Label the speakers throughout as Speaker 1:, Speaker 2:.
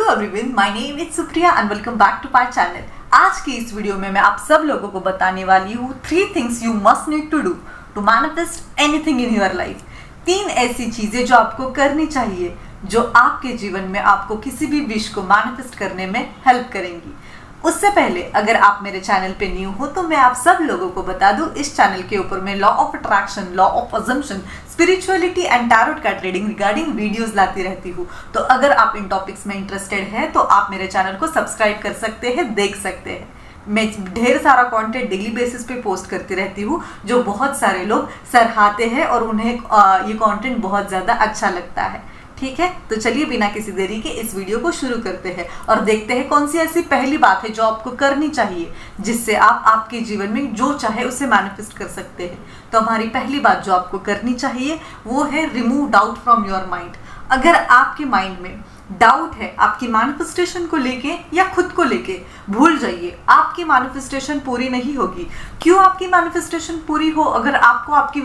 Speaker 1: Hello everyone, my name is Supriya and welcome back to my channel. आज की इस video में मैं आप सब लोगों को बताने वाली हूँ 3 things you must need to do to manifest anything in your life. 3 ऐसी चीजें जो आपको करनी चाहिए जो आपके जीवन में आपको किसी भी विश को मैनिफेस्ट करने में हेल्प करेंगी। उससे पहले अगर आप मेरे चैनल पे न्यू हो तो मैं आप सब लोगों को बता दूं, इस चैनल के ऊपर मैं law of attraction, law of assumption, spirituality and tarot card reading regarding videos लाती रहती हूँ। तो अगर आप इन टॉपिक्स में इंटरेस्टेड हैं तो आप मेरे चैनल को सब्सक्राइब कर सकते हैं, देख सकते हैं। मैं ढेर सारा कंटेंट डेली बेसिस पे पोस्ट करती रहती हूँ जो बहुत सारे लोग सराहते हैं और उन्हें ये कंटेंट बहुत ज़्यादा अच्छा लगता है। ठीक है, तो चलिए बिना किसी देरी के इस वीडियो को शुरू करते हैं और देखते हैं कौन सी ऐसी पहली बात है जो आपको करनी चाहिए जिससे आप आपके जीवन में जो चाहे उसे मैनिफेस्ट कर सकते हैं। तो हमारी पहली बात जो आपको करनी चाहिए वो है remove doubt from your mind. अगर आपके माइंड में डाउट है आपकी मैनिफेस्टेशन को लेके या खुद को लेके, भूल जाइए, आपकी मैनिफेस्टेशन पूरी नहीं होगी। क्यों आपकी मैनिफेस्टेशन पूरी हो? अगर आपको आपकी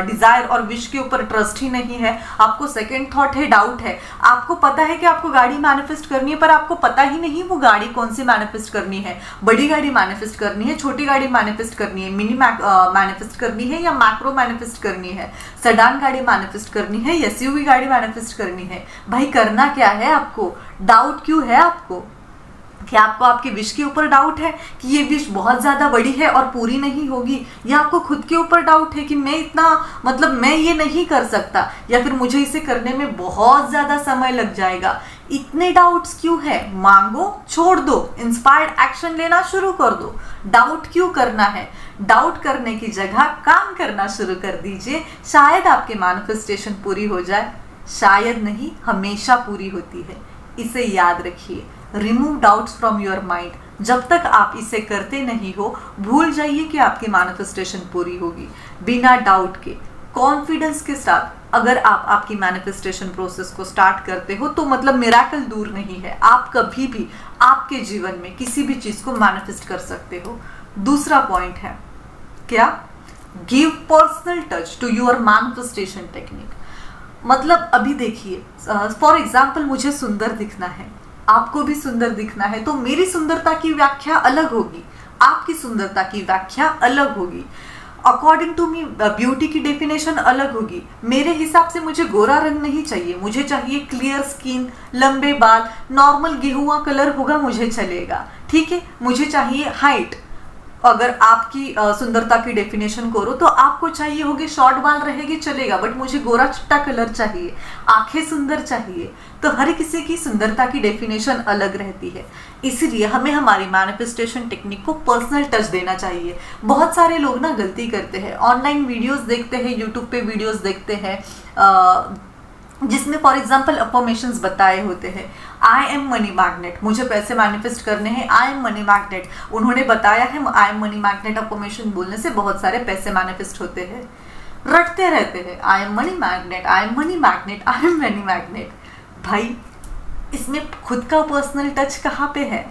Speaker 1: डिजायर और विश के ऊपर ट्रस्ट ही नहीं है, आपको सेकंड थॉट है, डाउट है, आपको पता है कि आपको गाड़ी मैनिफेस्ट करनी है पर आपको पता ही नहीं वो गाड़ी कौन सी मैनिफेस्ट करनी है। बड़ी गाड़ी मैनिफेस्ट करनी है, छोटी गाड़ी मैनिफेस्ट करनी है, मिनी मैनिफेस्ट करनी है या मैक्रो मैनिफेस्ट करनी है, सेडान गाड़ी मैनिफेस्ट करनी है, एसयूवी गाड़ी मैनिफेस्ट करनी है। भाई करना क्या है आपको? डाउट क्यों है आपको? क्या आपको आपके विश के ऊपर डाउट है कि ये विश बहुत ज्यादा बड़ी है और पूरी नहीं होगी, या आपको खुद के ऊपर डाउट है कि मैं मैं ये नहीं कर सकता, या फिर मुझे इसे करने में बहुत ज्यादा समय लग जाएगा? इतने डाउट्स क्यों है? मांगो, छोड़ दो, इंस्पायर्ड एक्शन लेना शुरू कर दो। डाउट क्यों करना है? डाउट करने की जगह काम करना शुरू कर दीजिए, शायद आपकी मैनिफेस्टेशन पूरी हो जाए। शायद नहीं, हमेशा पूरी होती है। इसे याद रखिए, remove doubts from your mind. जब तक आप इसे करते नहीं हो, भूल जाइए कि आपकी मैनिफेस्टेशन पूरी होगी। बिना डाउट के, कॉन्फिडेंस के साथ अगर आप आपकी मैनिफेस्टेशन प्रोसेस को स्टार्ट करते हो तो मिरेकल दूर नहीं है। आप कभी भी आपके जीवन में किसी भी चीज को मैनिफेस्ट कर सकते हो। दूसरा पॉइंट है क्या? Give personal touch to your manifestation technique. अभी देखिए, फॉर एग्जाम्पल मुझे सुंदर दिखना है, आपको भी सुंदर दिखना है, तो मेरी सुंदरता की व्याख्या अलग होगी, आपकी सुंदरता की व्याख्या अलग होगी। अकॉर्डिंग टू मी ब्यूटी की डेफिनेशन अलग होगी। मेरे हिसाब से मुझे गोरा रंग नहीं चाहिए, मुझे चाहिए क्लियर स्किन, लंबे बाल, नॉर्मल गेहुआ कलर होगा मुझे चलेगा। ठीक है, मुझे चाहिए हाइट। अगर आपकी सुंदरता की डेफिनेशन करो तो आपको चाहिए होगी शॉर्ट बाल रहेगी चलेगा, बट मुझे गोरा चिट्टा कलर चाहिए, आंखें सुंदर चाहिए। तो हर किसी की सुंदरता की डेफिनेशन अलग रहती है, इसलिए हमें हमारी मैनिफेस्टेशन टेक्निक को पर्सनल टच देना चाहिए। बहुत सारे लोग ना गलती करते हैं, ऑनलाइन वीडियोस देखते हैं, यूट्यूब पे वीडियोस देखते हैं जिसमें फॉर एग्जाम्पल अफर्मेशंस बताए होते हैं। आई एम मनी मैग्नेट, मुझे पैसे मैनिफेस्ट करने हैं, आई एम मनी मैग्नेट। उन्होंने बताया है I am money magnet affirmation बोलने से बहुत सारे पैसे मैनिफेस्ट होते हैं। रटते रहते हैं I am money magnet, I am money magnet, I am money magnet. भाई इसमें खुद का पर्सनल टच कहाँ पे है?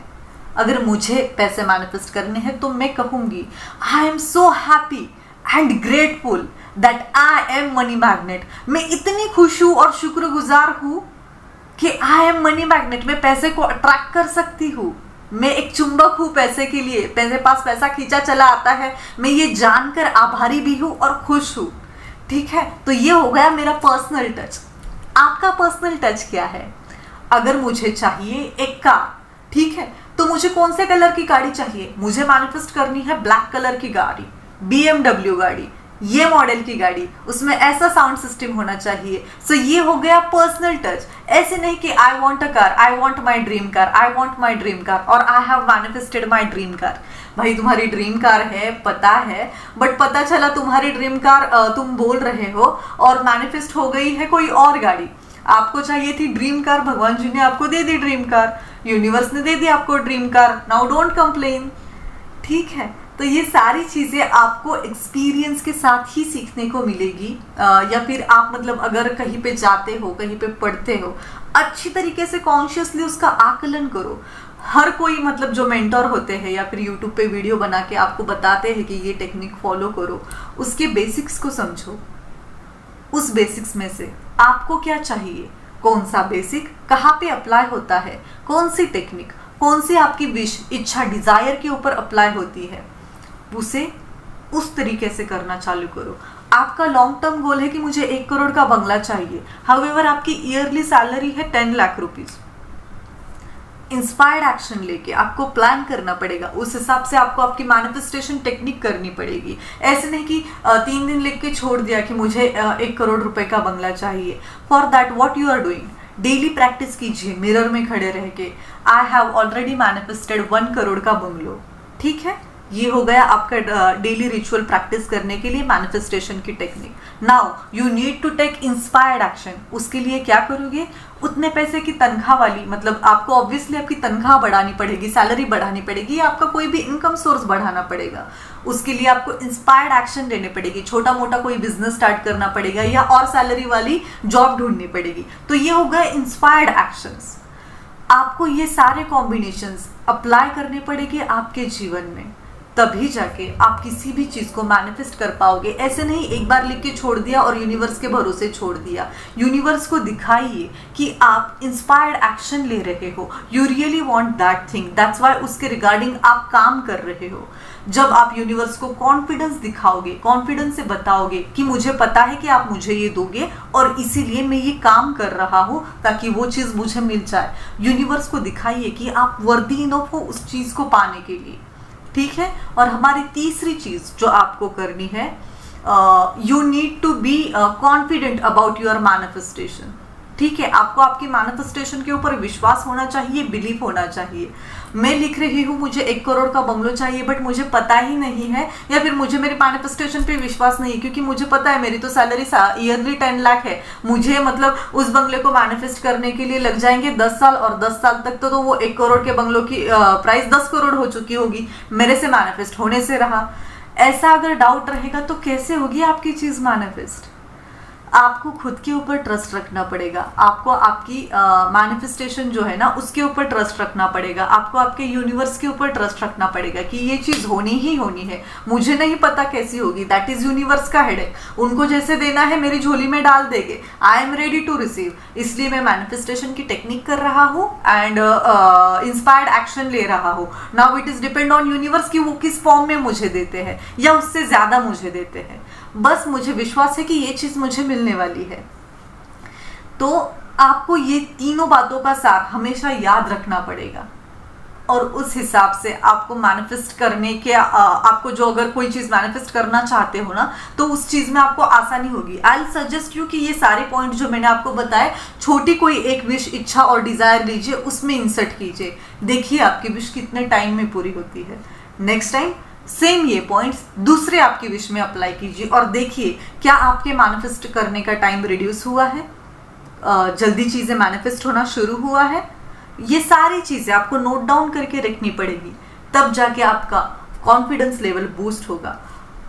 Speaker 1: अगर मुझे पैसे मैनिफेस्ट करने हैं तो मैं कहूँगी I am so happy and grateful that I am money magnet. मैं इतनी खुश हूँ और शुक्रगुजार हूँ कि आई एम मनी मैग्नेट, मैं पैसे को अट्रैक्ट कर सकती हूँ। मैं एक चुंबक हूँ पैसे के लिए, मेरे पास पैसा खींचा चला आता है, मैं ये जानकर आभारी भी हूँ और खुश हूँ। ठीक है, तो ये हो गया मेरा पर्सनल टच। आपका पर्सनल टच क्या है? अगर मुझे चाहिए एक कार, ठीक है, तो मुझे कौन से कलर की गाड़ी चाहिए? मुझे मैनिफेस्ट करनी है ब्लैक कलर की गाड़ी, BMW गाड़ी, ये मॉडल की गाड़ी, उसमें ऐसा साउंड सिस्टम होना चाहिए। सो ये हो गया पर्सनल टच। ऐसे नहीं कि I want a car, I want my dream car, I want my dream car और I have manifested my dream car. भाई तुम्हारी ड्रीम कार है, पता है, बट पता चला तुम्हारी ड्रीम कार तुम बोल रहे हो और मैनिफेस्ट हो गई है कोई और गाड़ी। आपको चाहिए थी ड्रीम कार, भगवान जी ने आपको दे दी ड्रीम कार, यूनिवर्स ने दे दी आपको dream car. Now don't complain. ठीक है, तो ये सारी चीज़ें आपको एक्सपीरियंस के साथ ही सीखने को मिलेगी। या फिर आप अगर कहीं पे जाते हो, कहीं पे पढ़ते हो, अच्छी तरीके से कॉन्शियसली उसका आकलन करो। हर कोई जो मेंटर होते हैं या फिर यूट्यूब पे वीडियो बना के आपको बताते हैं कि ये टेक्निक फॉलो करो, उसके बेसिक्स को समझो। उस बेसिक्स में से आपको क्या चाहिए कौन सा बेसिक कहाँ पे अप्लाई होता है, कौन सी टेक्निक, कौन सी आपकी विश, इच्छा, डिजायर के ऊपर अप्लाई होती है, उसे उस तरीके से करना चालू करो। आपका लॉन्ग टर्म गोल है कि मुझे 1 करोड़ का बंगला चाहिए, हाउएवर आपकी ईयरली सैलरी है 10 लाख रुपीज। इंस्पायर्ड एक्शन लेके आपको प्लान करना पड़ेगा, उस हिसाब से आपको आपकी मैनिफेस्टेशन टेक्निक करनी पड़ेगी। ऐसे नहीं कि 3 दिन लिख के छोड़ दिया कि मुझे 1 करोड़ रुपए का बंगला चाहिए। For that what you are doing, daily practice कीजिए मिरर में खड़े रह के, I have already manifested 1 crore का बंगलो। ठीक है, ये हो गया आपका डेली रिचुअल प्रैक्टिस करने के लिए मैनिफेस्टेशन की technique. Now you need to take inspired action. उसके लिए क्या करोगे, उतने पैसे की तनख्वाह वाली, मतलब आपको ऑब्वियसली आपकी तनख्वाह बढ़ानी पड़ेगी, सैलरी बढ़ानी पड़ेगी, या आपका कोई भी इनकम सोर्स बढ़ाना पड़ेगा। उसके लिए आपको इंस्पायर्ड एक्शन लेने पड़ेगी, छोटा मोटा कोई बिजनेस स्टार्ट करना पड़ेगा या और सैलरी वाली जॉब ढूंढनी पड़ेगी। तो ये हो गए इंस्पायर्ड एक्शंस। आपको ये सारे कॉम्बिनेशंस अप्लाई करने पड़ेंगे आपके जीवन में, तभी जाके आप किसी भी चीज को मैनिफेस्ट कर पाओगे। ऐसे नहीं एक बार लिख के छोड़ दिया और यूनिवर्स के भरोसे छोड़ दिया। यूनिवर्स को दिखाइए कि आप इंस्पायर्ड एक्शन ले रहे हो, you really want that thing, that's why उसके रिगार्डिंग आप काम कर रहे हो। जब आप यूनिवर्स को कॉन्फिडेंस दिखाओगे, कॉन्फिडेंस से बताओगे कि मुझे पता है कि आप मुझे ये दोगे और इसीलिए मैं ये काम कर रहा हूँ ताकि वो चीज मुझे मिल जाए। यूनिवर्स को दिखाइए कि आप वर्दी इनफ हो उस चीज को पाने के लिए। ठीक है, और हमारी तीसरी चीज जो आपको करनी है, you need to be confident about your manifestation. ठीक है, आपको आपकी मैनिफेस्टेशन के ऊपर विश्वास होना चाहिए, बिलीफ होना चाहिए। मैं लिख रही हूँ मुझे 1 करोड़ का बंगलो चाहिए, बट मुझे पता ही नहीं है, या फिर मुझे मेरी मैनिफेस्टेशन पे विश्वास नहीं है, क्योंकि मुझे पता है मेरी तो सैलरी ईयरली 10 लाख है। मुझे मतलब उस बंगले को मैनिफेस्ट करने के लिए लग जाएंगे 10 साल, और 10 साल तक तो वो 1 करोड़ के बंगलों की प्राइस 10 करोड़ हो चुकी होगी, मेरे से मैनिफेस्ट होने से रहा। ऐसा अगर डाउट रहेगा तो कैसे होगी आपकी चीज मैनिफेस्ट? आपको खुद के ऊपर ट्रस्ट रखना पड़ेगा, आपको आपकी मैनिफेस्टेशन जो है ना उसके ऊपर ट्रस्ट रखना पड़ेगा, आपको आपके यूनिवर्स के ऊपर ट्रस्ट रखना पड़ेगा कि ये चीज होनी ही होनी है। मुझे नहीं पता कैसी होगी, दैट इज यूनिवर्स का हेडेक। उनको जैसे देना है मेरी झोली में डाल देंगे, I am ready to receive. इसलिए मैं मैनिफेस्टेशन की टेक्निक कर रहा हूँ एंड इंस्पायर्ड एक्शन ले रहा हूँ। Now it is depend on universe कि वो किस फॉर्म में मुझे देते हैं या उससे ज्यादा मुझे देते हैं। बस मुझे विश्वास है कि ये चीज मुझे मिलने वाली है। तो आपको ये तीनों बातों का सार हमेशा याद रखना पड़ेगा, और उस हिसाब से आपको मैनिफेस्ट करने के आपको जो अगर कोई चीज मैनिफेस्ट करना चाहते हो ना, तो उस चीज में आपको आसानी होगी। आई विल सजेस्ट यू कि ये सारे पॉइंट जो मैंने आपको बताए, छोटी कोई एक विश, इच्छा और डिजायर लीजिए, उसमें इंसर्ट कीजिए, देखिए आपकी विश कितने टाइम में पूरी होती है। नेक्स्ट टाइम सेम ये पॉइंट्स दूसरे आपकी विश में अप्लाई कीजिए और देखिए क्या आपके मैनिफेस्ट करने का टाइम रिड्यूस हुआ है, जल्दी चीजें मैनिफेस्ट होना शुरू हुआ है। ये सारी चीजें आपको नोट डाउन करके रखनी पड़ेगी, तब जाके आपका कॉन्फिडेंस लेवल बूस्ट होगा।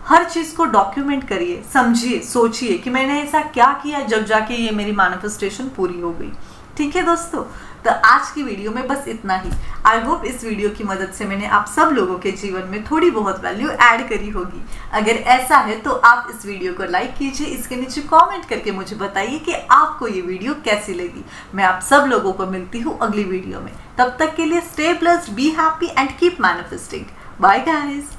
Speaker 1: हर चीज को डॉक्यूमेंट करिए, समझिए, सोचिए कि मैंने ऐसा क्या किया जब जाके ये मेरी मैनिफेस्टेशन पूरी हो गई। ठीक है दोस्तों, तो आज की वीडियो में बस इतना ही। आई होप इस वीडियो की मदद से मैंने आप सब लोगों के जीवन में थोड़ी बहुत वैल्यू ऐड करी होगी। अगर ऐसा है तो आप इस वीडियो को लाइक कीजिए, इसके नीचे कमेंट करके मुझे बताइए कि आपको ये वीडियो कैसी लगी। मैं आप सब लोगों को मिलती हूँ अगली वीडियो में, तब तक के लिए stay blessed, be happy and keep manifesting. Bye guys.